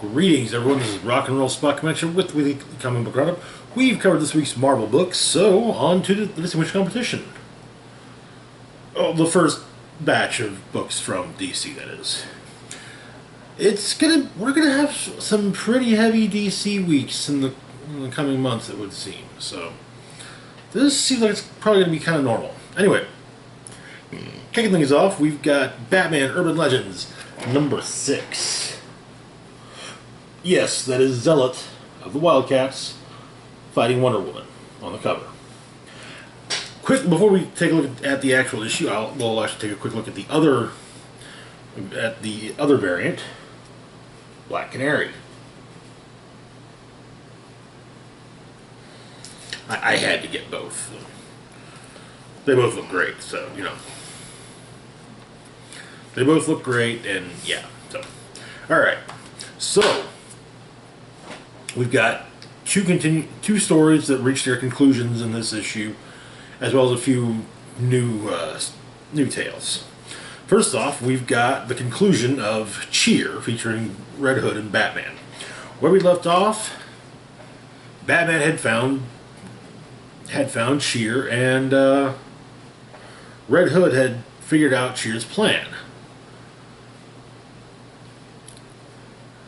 Greetings, everyone. This is Rock and Roll Spot Convention with Weekly Comic Book Roundup. We've covered this week's Marvel books, so on to the Distinguished Competition. Oh, the first batch of books from DC, that is. We're gonna have some pretty heavy DC weeks in the coming months, it would seem. So this seems like it's probably gonna be kind of normal. Anyway, kicking things off, we've got Batman Urban Legends number 6. Yes, that is Zealot of the Wildcats fighting Wonder Woman on the cover. Quick, before we take a look at the actual issue, we'll actually take a quick look at the other variant, Black Canary. I had to get both. They both look great, so you know. They both look great, and yeah. So, all right. So we've got two stories that reach their conclusions in this issue, as well as a few new tales. First off, we've got the conclusion of Cheer, featuring Red Hood and Batman. Where we left off, Batman had found Cheer, and Red Hood had figured out Cheer's plan.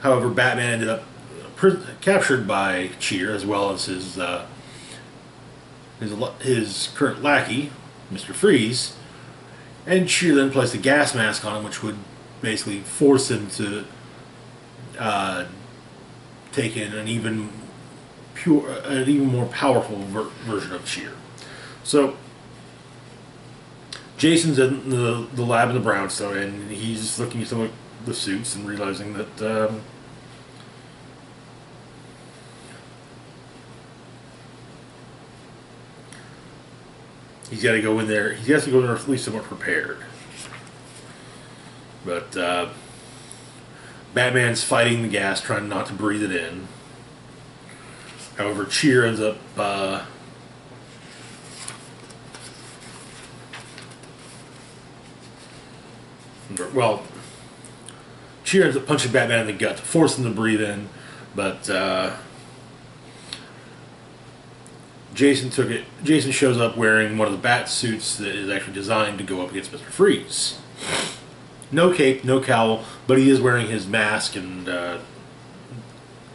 However, Batman ended up captured by Cheer, as well as his current lackey, Mr. Freeze, and Cheer then placed a gas mask on him, which would basically force him to take in an even more powerful version of Cheer. So Jason's in the lab in the brownstone, and he's looking at some of the suits and realizing that he's got to go in there. He has to go in there at least somewhat prepared. But Batman's fighting the gas, trying not to breathe it in. However, Cheer ends up Cheer ends up punching Batman in the gut to force him to breathe in, but Jason shows up wearing one of the bat suits that is actually designed to go up against Mr. Freeze. No cape, no cowl, but he is wearing his mask and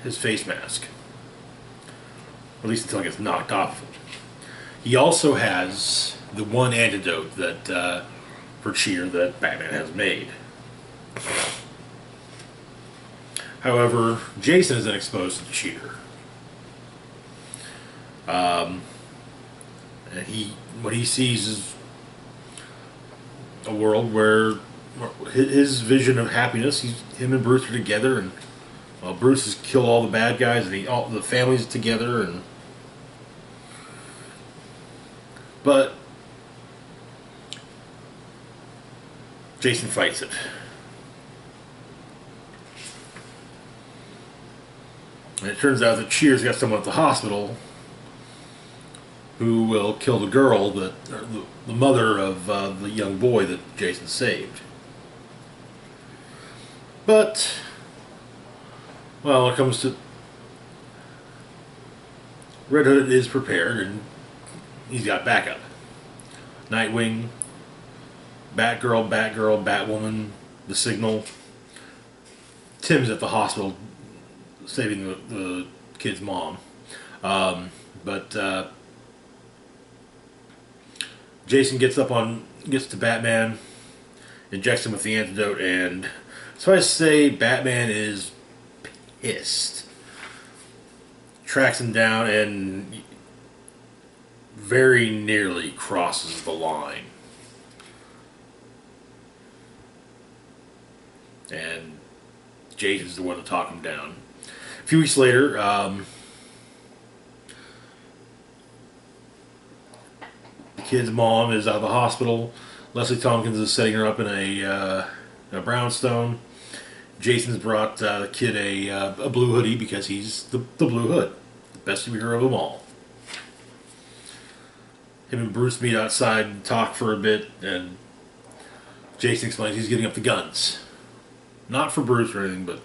his face mask. At least until it gets knocked off. He also has the one antidote that for Cheer that Batman has made. However, Jason isn't exposed to Cheer. And what he sees is a world where his vision of happiness, him and Bruce are together, and Bruce has killed all the bad guys, and all the family's together, but Jason fights it. And it turns out that Cheer's got someone at the hospital who will kill the girl, the mother of the young boy that Jason saved. But, well, when it comes to Red Hood is prepared, and he's got backup. Nightwing, Batgirl, Batwoman, the Signal. Tim's at the hospital saving the kid's mom. But Jason gets to Batman, injects him with the antidote, and so I say Batman is pissed. Tracks him down and very nearly crosses the line. And Jason's the one to talk him down. A few weeks later, the kid's mom is out of the hospital. Leslie Tompkins is setting her up in a brownstone. Jason's brought the kid a blue hoodie because he's the Blue Hood, the best superhero of them all. Him and Bruce meet outside and talk for a bit, and Jason explains he's getting up the guns. Not for Bruce or anything, but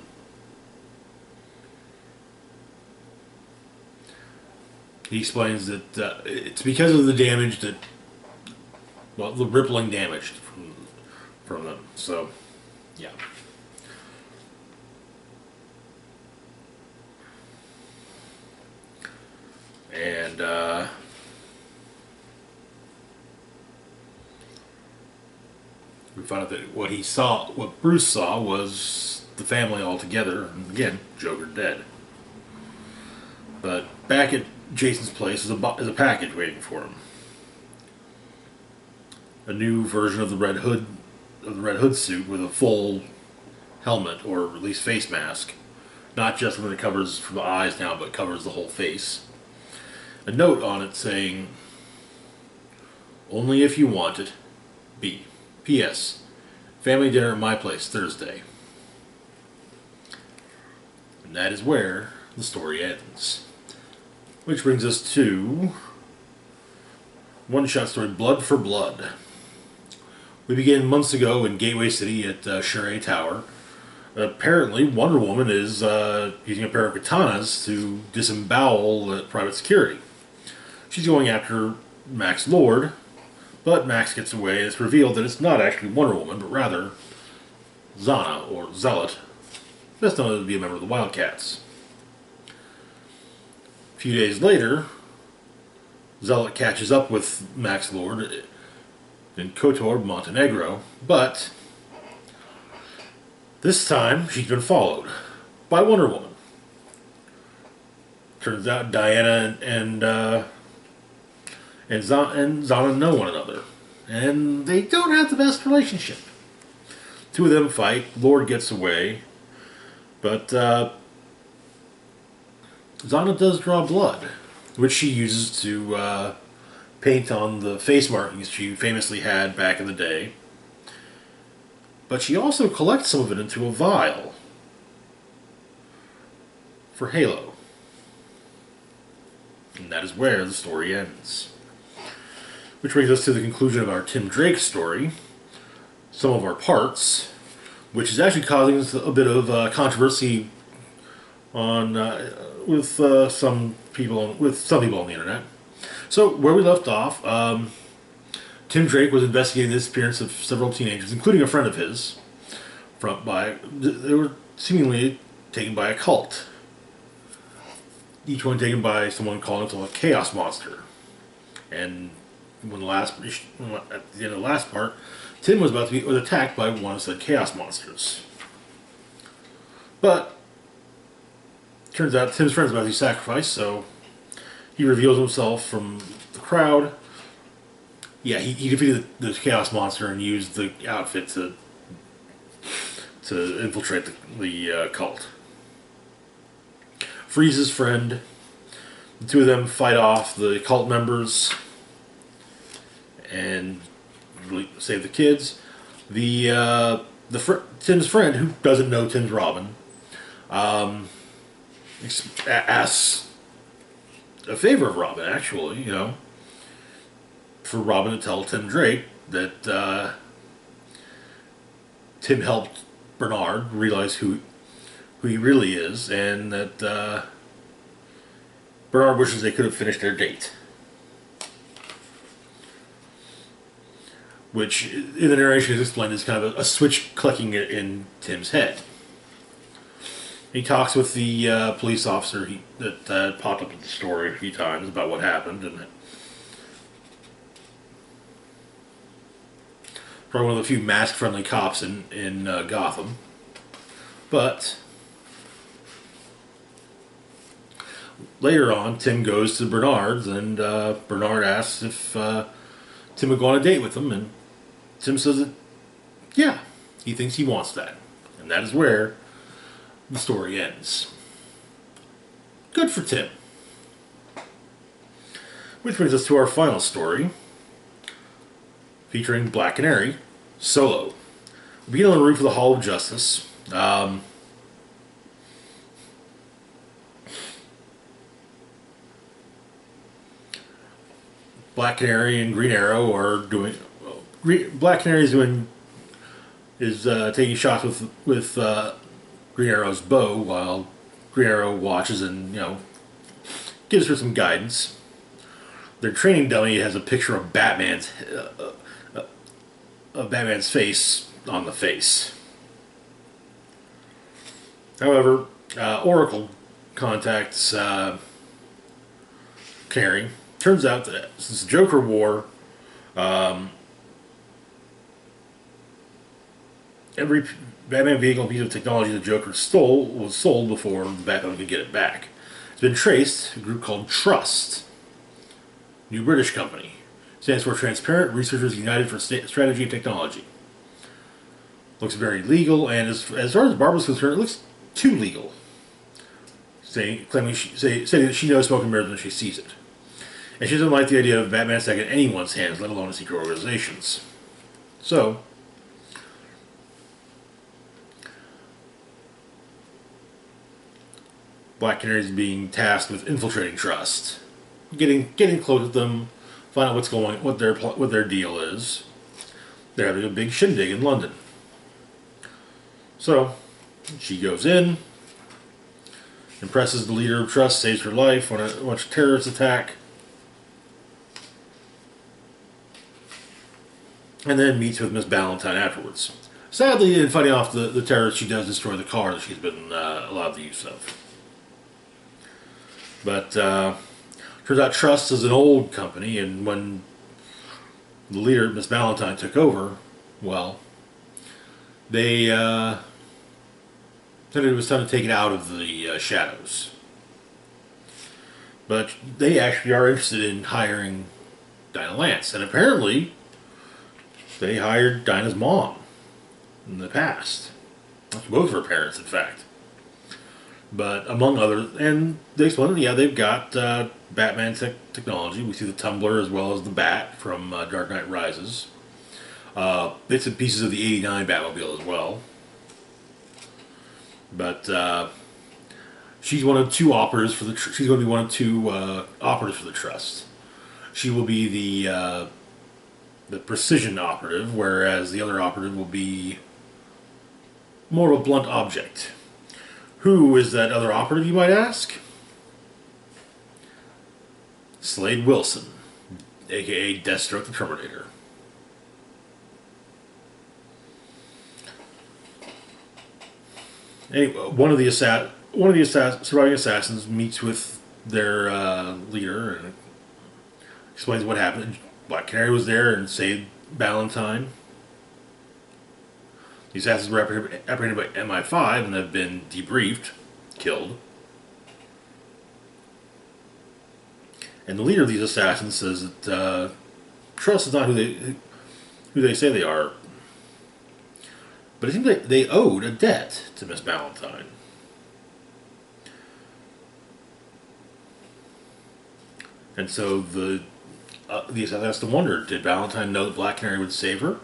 He explains that it's because of the damage that, well, the rippling damage from them. So, yeah. And we found out that what Bruce saw was the family all together, and again, Joker dead. But back at Jason's place is a package waiting for him. A new version of the Red Hood suit with a full helmet, or at least face mask. Not just one that covers from the eyes now, but covers the whole face. A note on it saying, "Only if you want it. B. P.S. Family dinner at my place Thursday." And that is where the story ends. Which brings us to one-shot story, Blood for Blood. We began months ago in Gateway City at Shirei Tower. Apparently, Wonder Woman is using a pair of katanas to disembowel private security. She's going after Max Lord, but Max gets away, and it's revealed that it's not actually Wonder Woman, but rather Zana, or Zealot, best known to be a member of the Wildcats. A few days later, Zealot catches up with Max Lord in Kotor, Montenegro, but this time she's been followed by Wonder Woman. Turns out Diana and Zana know one another, and they don't have the best relationship. Two of them fight. Lord gets away, but Zana does draw blood, which she uses to paint on the face markings she famously had back in the day. But she also collects some of it into a vial for Halo. And that is where the story ends. Which brings us to the conclusion of our Tim Drake story, Some of Our Parts, which is actually causing a bit of controversy on with some people on the internet. So where we left off, Tim Drake was investigating the disappearance of several teenagers, including a friend of his. They were seemingly taken by a cult. Each one taken by someone calling himself a chaos monster. And at the end of the last part, Tim was about to be attacked by one of said chaos monsters. But turns out Tim's friend's about to be sacrificed, so he reveals himself from the crowd. Yeah, he defeated the chaos monster and used the outfit to infiltrate the cult. Frees his friend. The two of them fight off the cult members and really save the kids. Tim's friend, who doesn't know Tim's Robin, asks a favor of Robin, actually, for Robin to tell Tim Drake that Tim helped Bernard realize who he really is, and that Bernard wishes they could have finished their date. Which, in the narration, is explained as kind of a switch clicking in Tim's head. He talks with the police officer that popped up in the story a few times about what happened, and probably one of the few mask-friendly cops in Gotham. But later on, Tim goes to Bernard's, and Bernard asks if Tim would go on a date with him, and Tim says that, yeah, he thinks he wants that. And that is where the story ends. Good for Tim. Which brings us to our final story, featuring Black Canary, Solo. We begin on the roof of the Hall of Justice. Black Canary and Green Arrow are doing. Black Canary is taking shots with Green Arrow's bow, while Green Arrow watches and gives her some guidance. their training dummy has a picture of Batman's face on the face. However, Oracle contacts Canary. Turns out that since the Joker War, every Batman vehicle piece of technology the Joker stole was sold before the Batman could get it back. It's been traced to a group called Trust, new British company. Stands for Transparent Researchers United for Strategy and Technology. Looks very legal, and as far as Barbara's concerned, it looks too legal. Saying that she knows smoke and mirrors when she sees it. And she doesn't like the idea of Batman stacking in anyone's hands, let alone a secret organization's. So, Black Canary is being tasked with infiltrating Trust, getting close with them, find out what their deal is. They're having a big shindig in London. So, she goes in, impresses the leader of Trust, saves her life when a bunch of terrorists attack, and then meets with Miss Ballantyne afterwards. Sadly, in fighting off the terrorists, she does destroy the car that she's been allowed the use of. But turns out Trust is an old company, and when the leader, Miss Ballantyne, took over, well, they said it was time to take it out of the shadows. But they actually are interested in hiring Dinah Lance, and apparently they hired Dinah's mom in the past. Both of her parents, in fact. But among others, and they explained, yeah, they've got Batman technology. We see the Tumbler as well as the Bat from Dark Knight Rises. Bits and pieces of the '89 Batmobile as well. But she's one of two operatives for the. She's going to be one of two operatives for the Trust. She will be the precision operative, whereas the other operative will be more of a blunt object. Who is that other operative, you might ask? Slade Wilson, aka Deathstroke the Terminator. Anyway, one of the surviving assassins meets with their leader and explains what happened. Black Canary was there and saved Ballantyne. The assassins were apprehended by MI5 and have been debriefed, killed. And the leader of these assassins says that Trust is not who they say they are. But it seems like they owed a debt to Miss Ballantyne. And so the assassin has to wonder, did Ballantyne know that Black Canary would save her?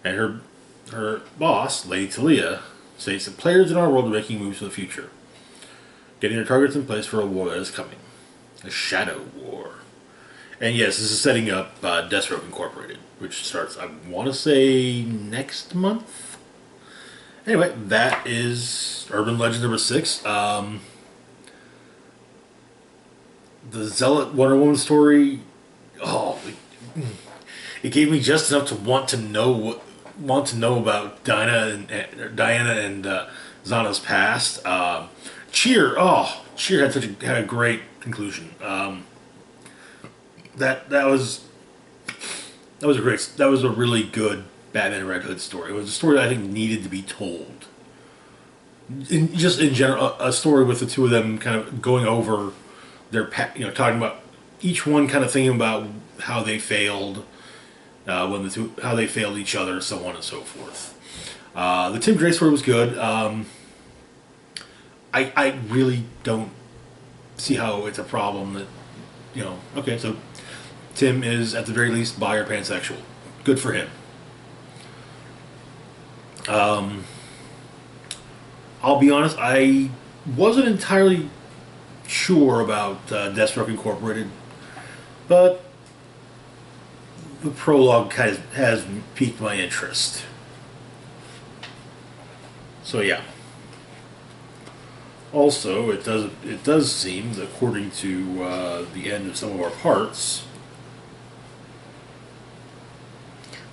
And her boss, Lady Talia, states that players in our world are making moves for the future, getting their targets in place for a war that is coming. A shadow war. And yes, this is setting up Deathstroke Incorporated, which starts, I want to say, next month? Anyway, that is Urban Legend number 6. The Zealot Wonder Woman story, it gave me just enough to want to know about Diana and Zana's past. Cheer had a great conclusion. That was a really good Batman Red Hood story. It was a story that I think needed to be told. In general, a story with the two of them kind of going over their, talking about each one kind of thinking about how they failed, how they failed each other, so on and so forth. The Tim Drake story was good. I really don't see how it's a problem that, okay, so Tim is at the very least bi or pansexual. Good for him. I'll be honest, I wasn't entirely sure about Deathstroke Incorporated, but the prologue has piqued my interest. So yeah. Also, it does seem, according to the end of some of our parts,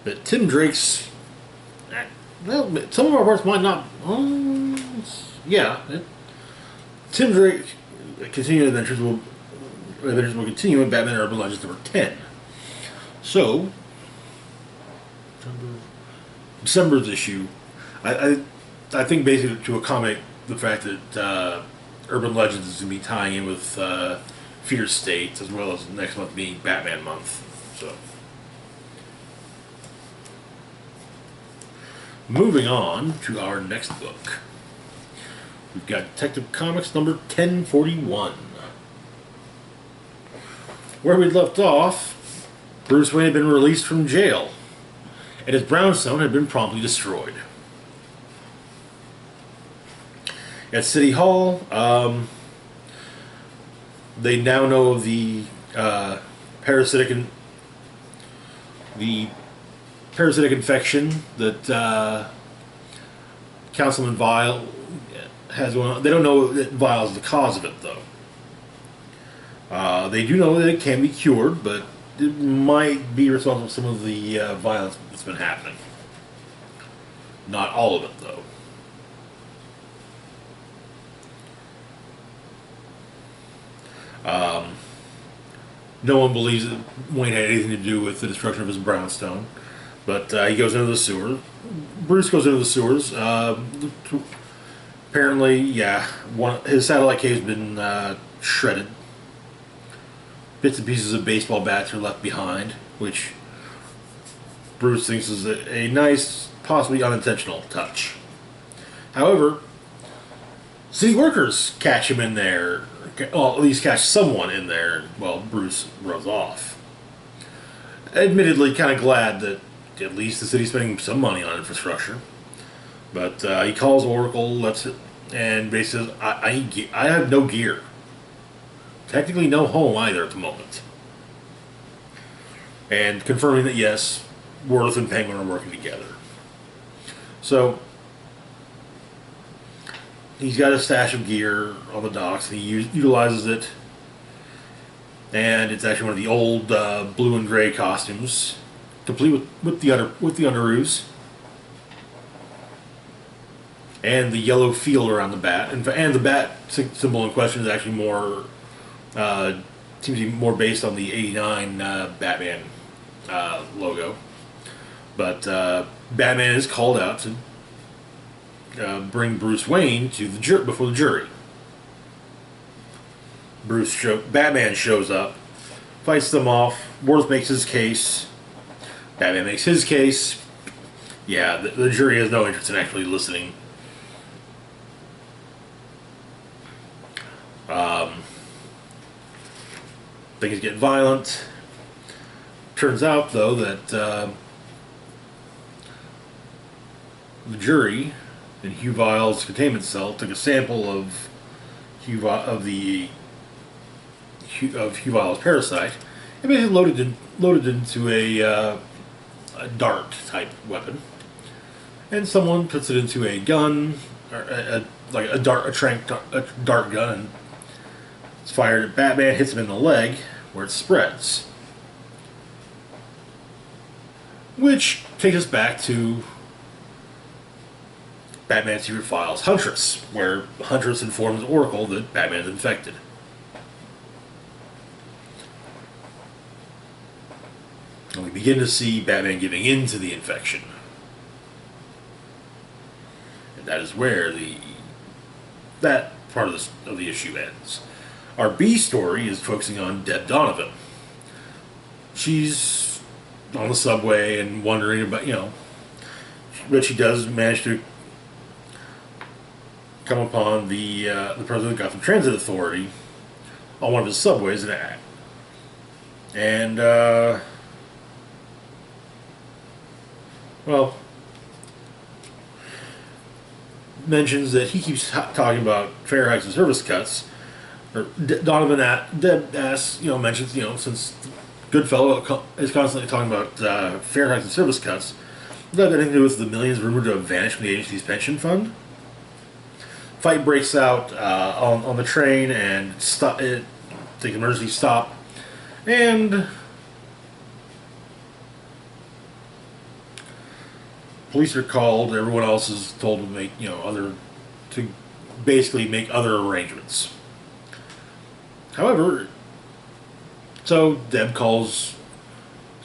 that Tim Drake's, well, some of our parts might not. Tim Drake continuing adventures will continue in Batman Urban Legends number 10. So, December's issue, I think basically to accommodate the fact that Urban Legends is going to be tying in with Fear State, as well as next month being Batman month. So, moving on to our next book. We've got Detective Comics number 1041. Where we left off, Bruce Wayne had been released from jail, and his brownstone had been promptly destroyed. At City Hall, they now know of the parasitic infection that Councilman Vile has going on. They don't know that Vile is the cause of it, though. They do know that it can be cured, but it might be responsible for some of the violence that's been happening. Not all of it, though. No one believes that Wayne had anything to do with the destruction of his brownstone, but he goes into the sewer. Bruce goes into the sewers. Apparently, his satellite cave's been shredded. Bits and pieces of baseball bats are left behind, which Bruce thinks is a nice, possibly unintentional touch. However, city workers catch him in there. Well, at least catch someone in there while Bruce runs off. Admittedly, kind of glad that at least the city's spending some money on infrastructure. But he calls Oracle, and basically says, I have no gear. Technically no home either at the moment. And confirming that yes, Worth and Penguin are working together. So, he's got a stash of gear on the docks, and he utilizes it. And it's actually one of the old blue and gray costumes, complete with the underoos, and the yellow field around the bat. And the bat symbol in question is actually more seems to be more based on the '89 Batman logo. But Batman is called out to bring Bruce Wayne to before the jury. Batman shows up, fights them off. Worth makes his case. Batman makes his case. Yeah, the jury has no interest in actually listening. Things get violent. Turns out, though, that the jury in Hugh Vile's containment cell took a sample of Hugh Vile's parasite and basically loaded into a dart type weapon, and someone puts it into a gun, or a dart gun, and it's fired at Batman, hits him in the leg where it spreads, which takes us back to Batman's Secret Files Huntress, where Huntress informs Oracle that Batman's infected. And we begin to see Batman giving in to the infection. And that is where that part of the issue ends. Our B story is focusing on Deb Donovan. She's on the subway and wondering about, but she does manage to come upon the president of the Gotham Transit Authority on one of his subways and mentions that he keeps talking about fair hikes and service cuts. Or Deb asks, mentions, since Goodfellow is constantly talking about fair hikes and service cuts, does that have anything to do with the millions rumored to have vanished from the agency's pension fund? fight breaks out on the train, and take an emergency stop, and police are called. Everyone else is told to make to basically make other arrangements. However, so Deb calls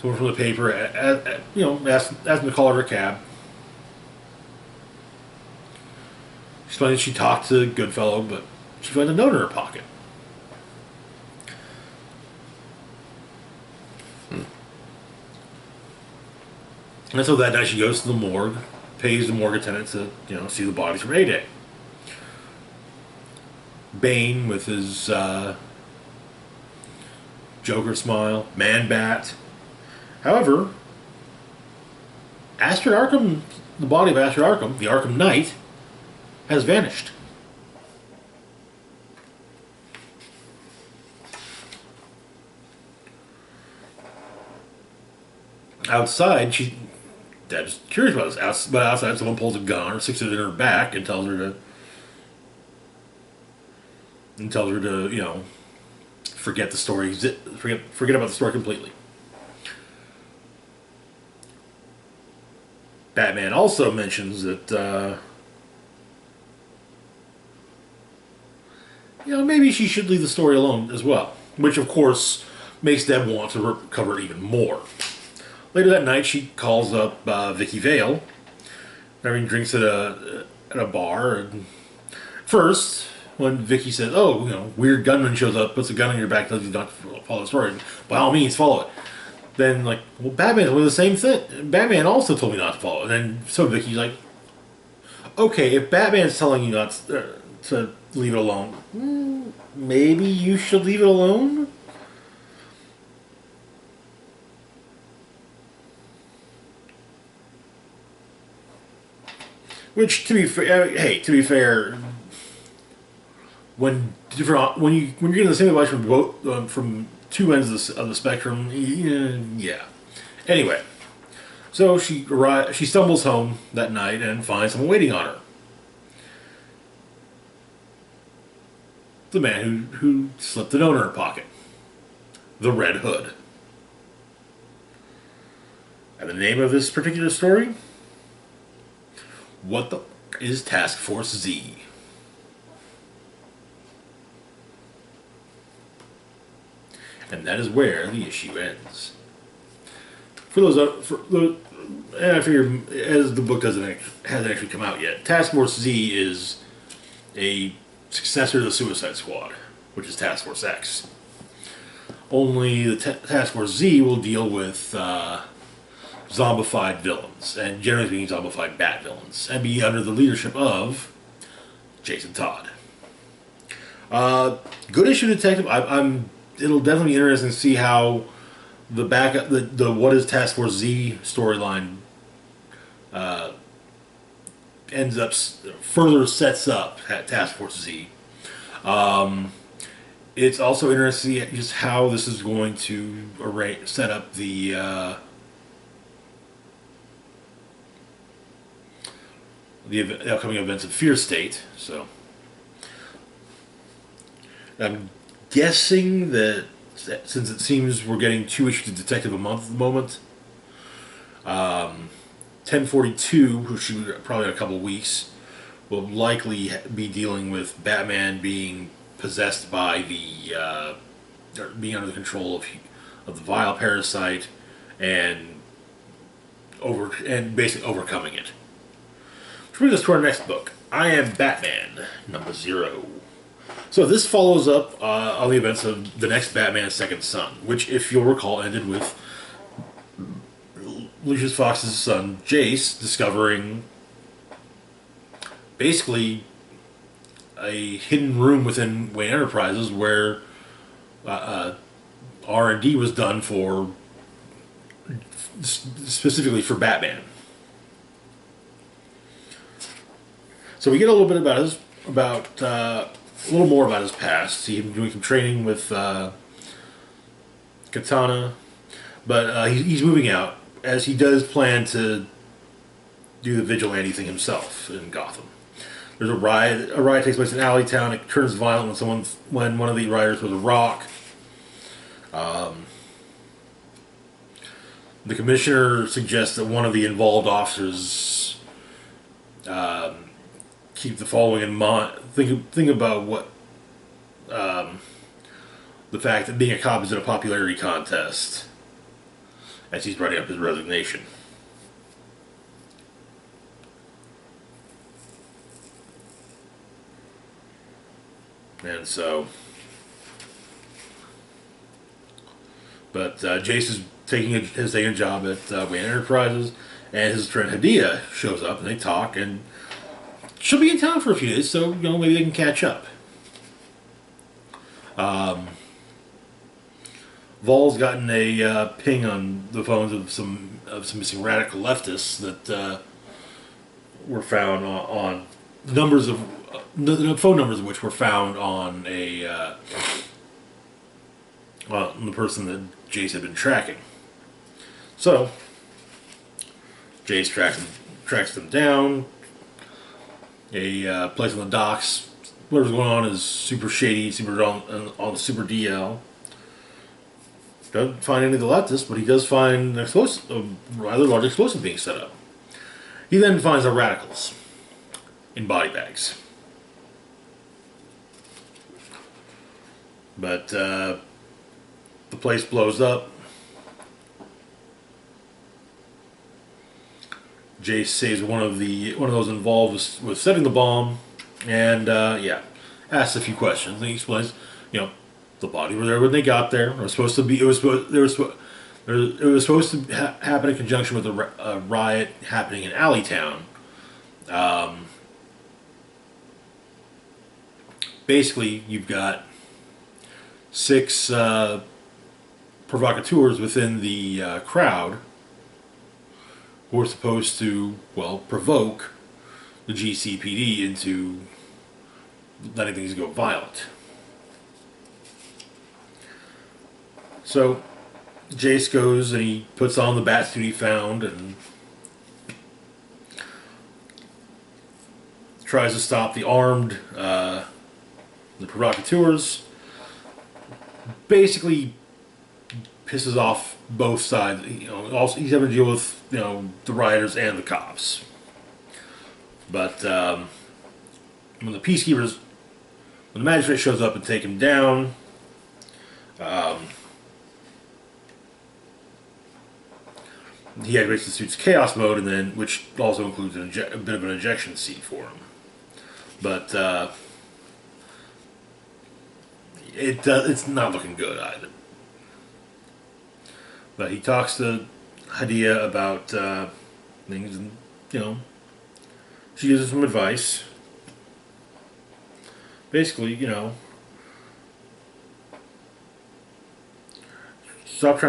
someone from the paper, asks them to call her a cab. She explains she talked to Goodfellow, but she finds a note in her pocket. And so that night she goes to the morgue, pays the morgue attendant to see the bodies from A-Day. Bane with his Joker smile, Man-Bat. However, Astrid Arkham, the body of Astrid Arkham, the Arkham Knight, has vanished. Outside, Deb's curious about this, but outside someone pulls a gun on her, sticks it in her back, and tells her to forget the story, forget about the story completely. Batman also mentions that maybe she should leave the story alone as well, which of course makes Deb want to recover it even more. Later that night, she calls up Vicky Vale. They're having drinks at a bar. And first, when Vicky says, "Oh, weird gunman shows up, puts a gun on your back, tells you not to follow the story," by all means, follow it. Then, Batman's doing the same thing. Batman also told me not to follow it. And then, so Vicky's like, "Okay, if Batman's telling you not to leave it alone, maybe you should leave it alone." Which, to be fair, when you're getting the same advice from from two ends of the spectrum, yeah. Anyway, so she stumbles home that night and finds someone waiting on her. The man who slipped a note in her pocket, the Red Hood. And the name of this particular story? What the is Task Force Z? And that is where the issue ends. And I figure, as the book hasn't actually come out yet, Task Force Z is a successor to the Suicide Squad, which is Task Force X. Only the Task Force Z will deal with zombified villains, and generally speaking, zombified bat villains, and be under the leadership of Jason Todd. Good issue detective. It'll definitely be interesting to see how the What is Task Force Z storyline ends up further sets up at Task Force Z. It's also interesting to see just how this is going to set up the upcoming events of Fear State. So I'm guessing that since it seems we're getting 2 issues of Detective a month at the moment, 1042, which should be probably in a couple of weeks, will likely be dealing with Batman being possessed by or being under the control of the vile parasite and basically overcoming it. Which brings us to our next book, I Am Batman, number 0. So this follows up on the events of the next Batman Second Son, which, if you'll recall, ended with Lucius Fox's son, Jace, discovering basically a hidden room within Wayne Enterprises where R&D was done specifically for Batman. So we get a little bit a little more about his past. See him doing some training with Katana, but he's moving out, as he does plan to do the vigilante thing himself in Gotham. There's a riot. A riot takes place in Alleytown. It turns violent when one of the rioters throws a rock. The commissioner suggests that one of the involved officers keep the following in mind. Think about what the fact that being a cop is in a popularity contest, as he's writing up his resignation. And so, but Jace is taking a job at Wayne Enterprises, and his friend Hadia shows up, and they talk, and she'll be in town for a few days, so maybe they can catch up. Vol's gotten a ping on the phones of some missing radical leftists that were found on numbers of the phone numbers of which were found on the person that Jace had been tracking. So Jace tracks them down. A place on the docks. Whatever's going on is super shady, super on the super DL. Doesn't find any of the leftists, but he does find a rather large explosive being set up. He then finds the radicals in body bags. But the place blows up. Jace saves one of those involved with setting the bomb, and asks a few questions. And he explains, the body were there when they got there. It was supposed to happen in conjunction with a riot happening in Alleytown. Basically, you've got 6 provocateurs within the crowd who are supposed to, provoke the GCPD into letting things go violent. So Jace goes and he puts on the bat suit he found and tries to stop the armed the provocateurs. Basically pisses off both sides. Also he's having to deal with the rioters and the cops. But when the magistrate shows up and take him down, he activates the suit's chaos mode, and then which also includes a bit of an ejection seat for him. But it's not looking good either. But he talks to Hadia about things, and she gives him some advice. Basically, stop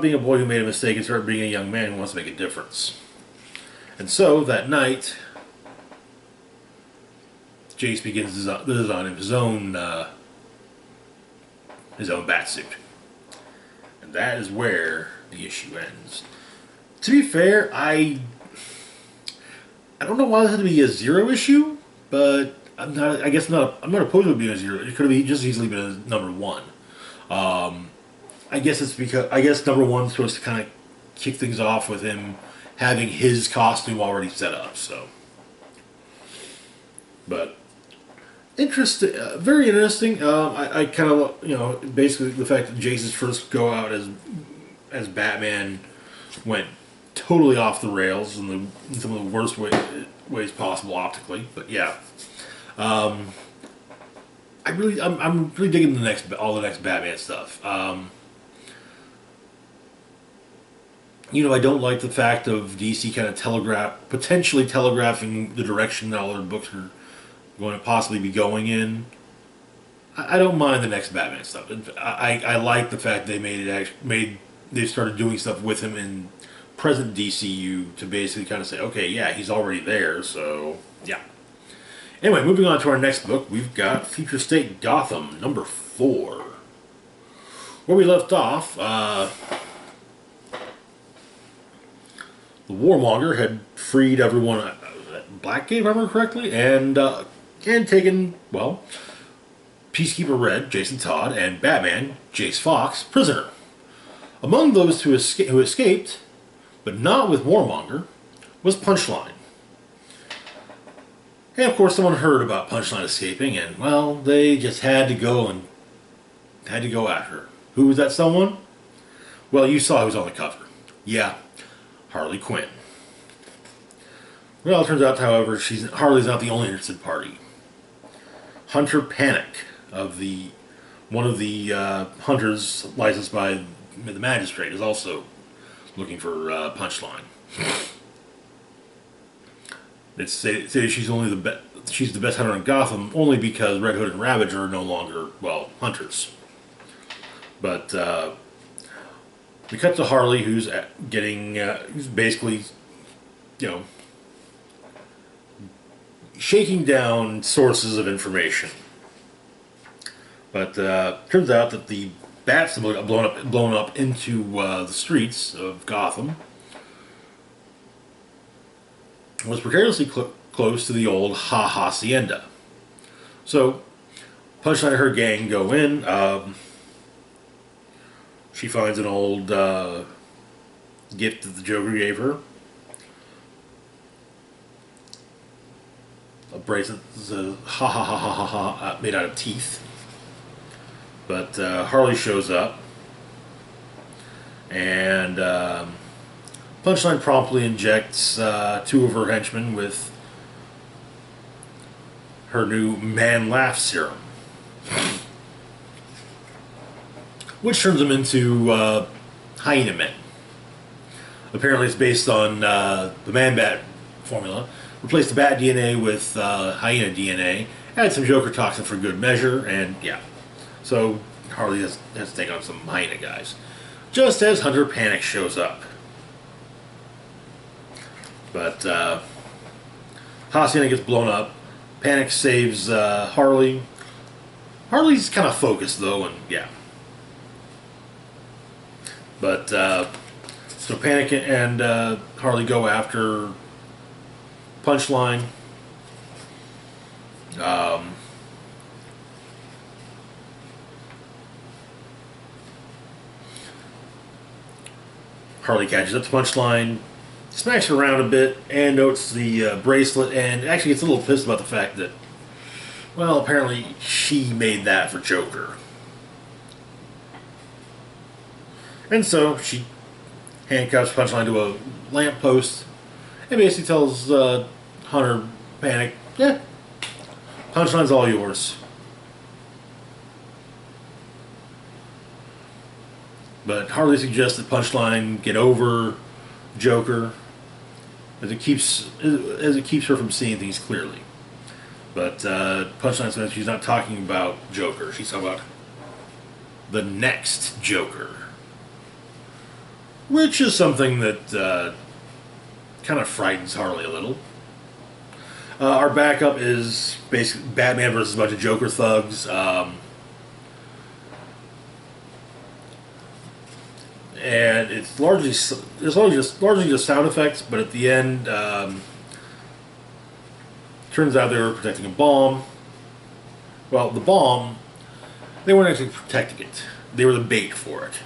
being a boy who made a mistake and start being a young man who wants to make a difference. And so that night, Jace begins the design of his own batsuit, and that is where the issue ends. To be fair, I don't know why this had to be a 0 issue, but I'm not opposed to it being a 0. It could have just easily been a number 1. I guess it's because number 1's supposed to kind of kick things off with him having his costume already set up. So, but interesting, very interesting. I kind of basically the fact that Jace's first go out as Batman went totally off the rails in some of the worst ways possible optically. But yeah, I'm really digging all the next Batman stuff. I don't like the fact of DC kind of potentially telegraphing the direction that all their books are going to possibly be going in. I don't mind the next Batman stuff. I like the fact they started doing stuff with him in present DCU to basically kind of say, okay, yeah, he's already there, so yeah. Anyway, moving on to our next book, we've got Future State Gotham, number 4. Where we left off, the Warmonger had freed everyone Blackgate, if I remember correctly, and taken, well, Peacekeeper Red, Jason Todd, and Batman, Jace Fox, prisoner. Among those who escaped, but not with Warmonger, was Punchline. And of course, someone heard about Punchline escaping, and well, they just had to go after her. Who was that someone? Well, you saw who was on the cover. Yeah, Harley Quinn. Well, it turns out, however, Harley's not the only interested party. Hunter Panic, one of the hunters licensed by the magistrate, is also looking for Punchline. It's said she's she's the best hunter in Gotham only because Red Hood and Ravager are no longer, well, hunters. But we cut to Harley, who's who's basically, shaking down sources of information. But turns out that the bat symbol got blown up into the streets of Gotham. Was precariously close to the old Hacienda. So, Punchline and her gang go in. She finds an old gift that the Joker gave her. A bracelet that's made out of teeth. But Harley shows up. And Punchline promptly injects two of her henchmen with her new Man Laugh serum, which turns them into hyena men. Apparently it's based on the Man-Bat formula. Replace the bat DNA with hyena DNA, add some Joker toxin for good measure, and yeah. So Harley has to take on some hyena guys. Just as Hunter Panic shows up. But Hacienda gets blown up. Panic saves Harley. Harley's kind of focused though, and yeah. But so Panic and Harley go after Punchline. Harley catches up to Punchline, smacks her around a bit, and notes the bracelet, and actually gets a little pissed about the fact that, well, apparently she made that for Joker. And so she handcuffs Punchline to a lamppost and basically tells Hunter Panic, yeah, Punchline's all yours. But Harley suggests that Punchline get over Joker as it keeps her from seeing things clearly. But Punchline says she's not talking about Joker. She's talking about the next Joker, which is something that kind of frightens Harley a little. Our backup is basically Batman versus a bunch of Joker thugs. And it's largely just sound effects, but at the end, turns out they were protecting a bomb. Well, the bomb, they weren't actually protecting it; they were the bait for it.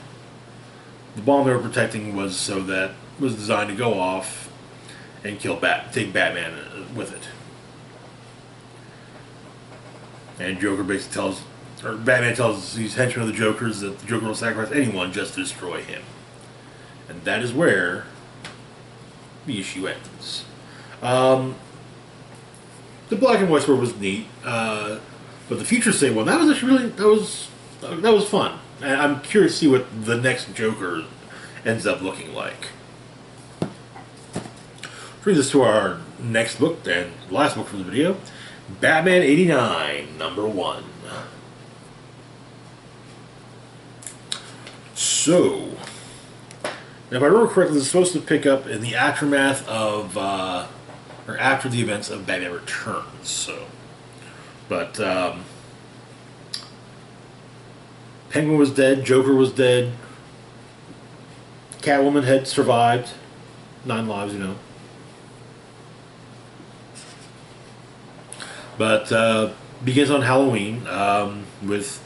The bomb they were protecting was designed to go off and take Batman with it. And Joker basically Batman tells these henchmen of the Joker's that the Joker will sacrifice anyone just to destroy him. And that is where the issue ends. The black and white story was neat, but the Future State one, that was actually that was fun. And I'm curious to see what the next Joker ends up looking like. Brings us to our next book and last book from the video, Batman '89, #1. So, now if I remember correctly, this is supposed to pick up in the aftermath of, or after the events of Batman Returns. So, but Penguin was dead, Joker was dead, Catwoman had survived, 9 lives, you know. But begins on Halloween with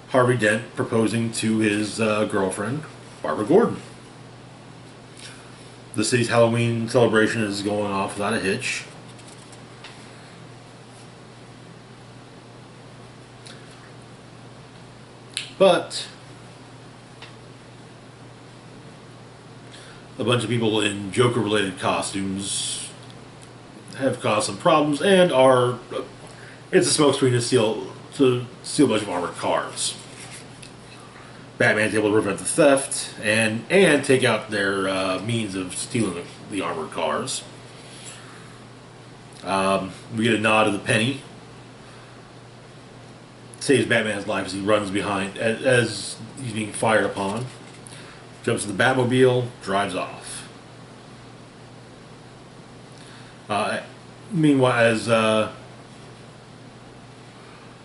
Harvey Dent proposing to his girlfriend, Barbara Gordon. The city's Halloween celebration is going off without a hitch. But a bunch of people in Joker-related costumes have caused some problems and are... It's a smokescreen to steal a bunch of armored cars. Batman's able to prevent the theft and take out their means of stealing the armored cars. We get a nod to the penny. Saves Batman's life as he runs behind as he's being fired upon. Jumps in the Batmobile, drives off. Meanwhile, as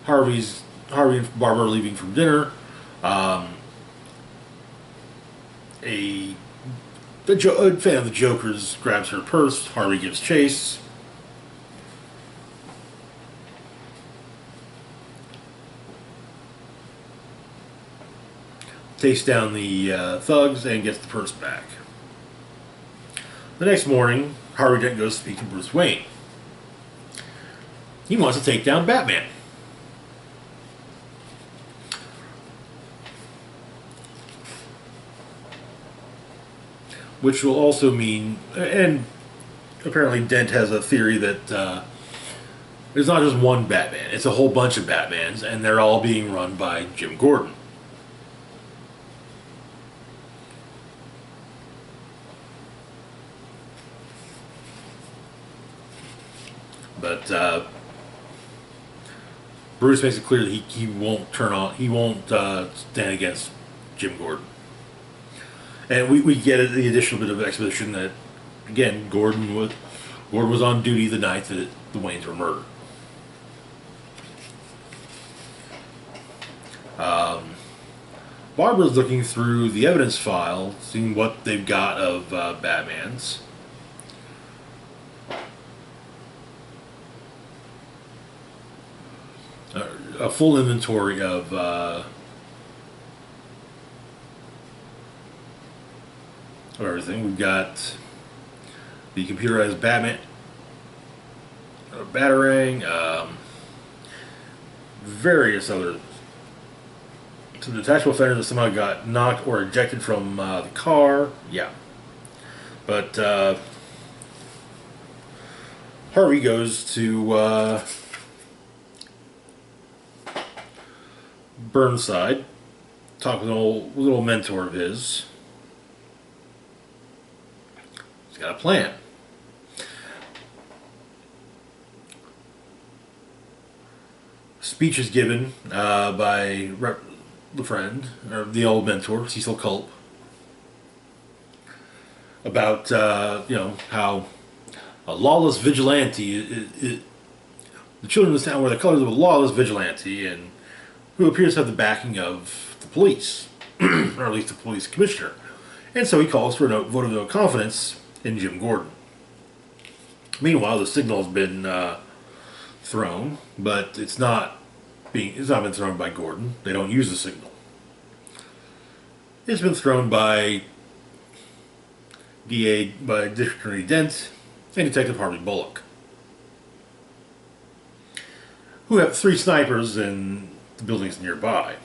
Harvey and Barbara are leaving from dinner, a fan of the Joker's grabs her purse. Harvey gives chase. Takes down the thugs and gets the purse back. The next morning, Harvey Dent goes to speak to Bruce Wayne. He wants to take down Batman. Which will also mean, and apparently Dent has a theory that it's not just one Batman, it's a whole bunch of Batmans, and they're all being run by Jim Gordon. But Bruce makes it clear that he won't stand against Jim Gordon. And we get the additional bit of exposition that, again, Gordon was on duty the night that the Waynes were murdered. Barbara's looking through the evidence file, seeing what they've got of Batman's. A full inventory of everything. We've got the computerized Batman Batarang, various other some detachable offenders that somehow got knocked or ejected from the car. Yeah, but Harvey goes to Burnside, talk with an old little mentor of his. He's got a plan. Speech is given by the friend, or the old mentor, Cecil Culp, about how a lawless vigilante, the children of this town wear the colors of a lawless vigilante, and who appears to have the backing of the police, or at least the police commissioner. And so he calls for a vote of no confidence in Jim Gordon. Meanwhile, the signal has been thrown, but it's not been thrown by Gordon. They don't use the signal. It's been thrown by District Attorney Dent and Detective Harvey Bullock, who have 3 snipers in the buildings nearby.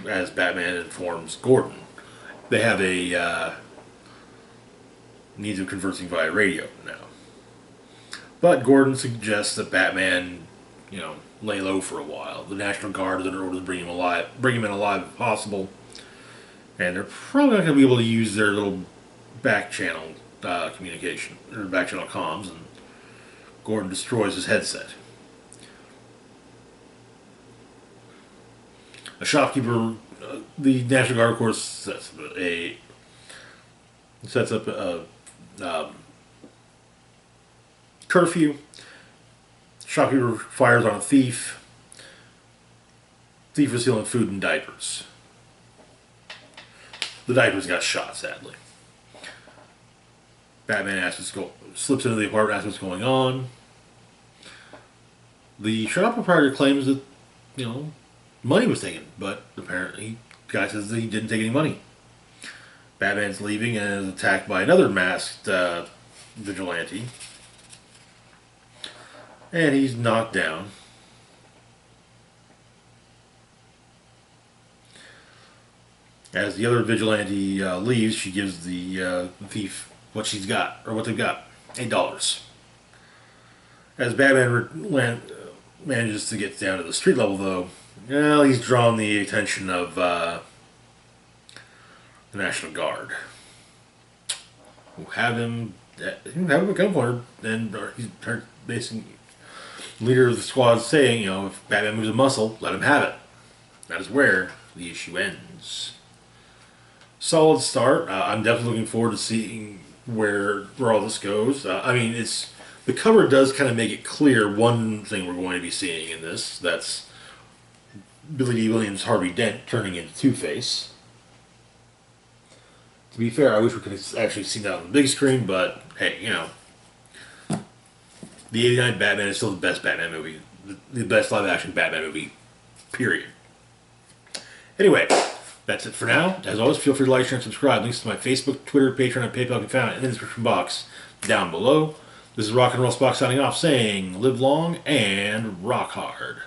As Batman informs Gordon, they have a needs of conversing via radio now. But Gordon suggests that Batman, lay low for a while. The National Guard is in order to bring him in alive if possible, and they're probably not going to be able to use their little back channel communication or back channel comms, and Gordon destroys his headset. A shopkeeper, the National Guard, of course, sets up a curfew. Shopkeeper fires on a thief. Thief was stealing food and diapers. The diapers got shot, sadly. Batman slips into the apartment, asks what's going on. The shop proprietor claims that, money was taken, but apparently the guy says that he didn't take any money. Batman's leaving and is attacked by another masked vigilante. And he's knocked down. As the other vigilante leaves, she gives the thief what she's got, or what they've got, $8. As Batman manages to get down to the street level, though, he's drawn the attention of the National Guard, who have him at gunpoint, and he's basically leader of the squad saying, if Batman moves a muscle, let him have it. That is where the issue ends. Solid start. I'm definitely looking forward to seeing where all this goes. The cover does kind of make it clear one thing we're going to be seeing in this. That's Billy D. Williams' Harvey Dent turning into Two-Face. To be fair, I wish we could have actually seen that on the big screen, but hey, the '89 Batman is still the best Batman movie, the best live-action Batman movie, period. Anyway, that's it for now. As always, feel free to like, share, and subscribe. Links to my Facebook, Twitter, Patreon, and PayPal can be found in the description box down below. This is Rock and Roll Spock signing off, saying live long and rock hard.